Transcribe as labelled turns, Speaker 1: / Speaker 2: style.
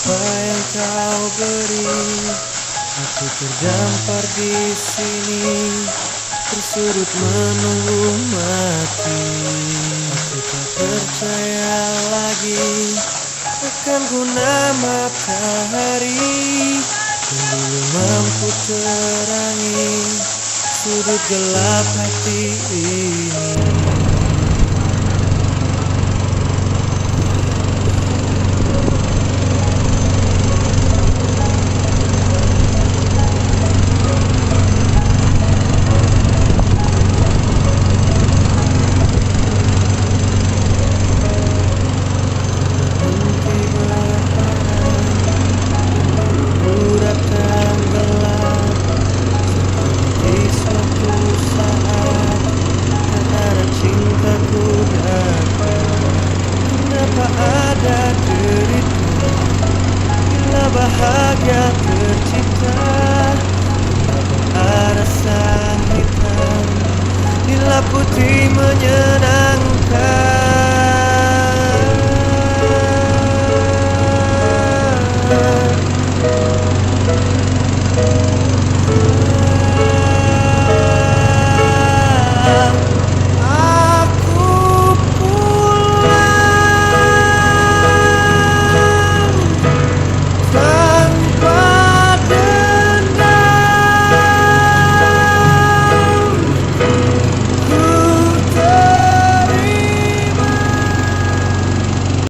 Speaker 1: apa yang kau beri. Aku terdampar di sini, tersudut menunggu mati. Aku tak percaya lagi akan guna matahari yang dulu mampu terangi sudut gelap hati ini. Bahagia tercipta, ada rasa hitam, bila putih menyenangkan.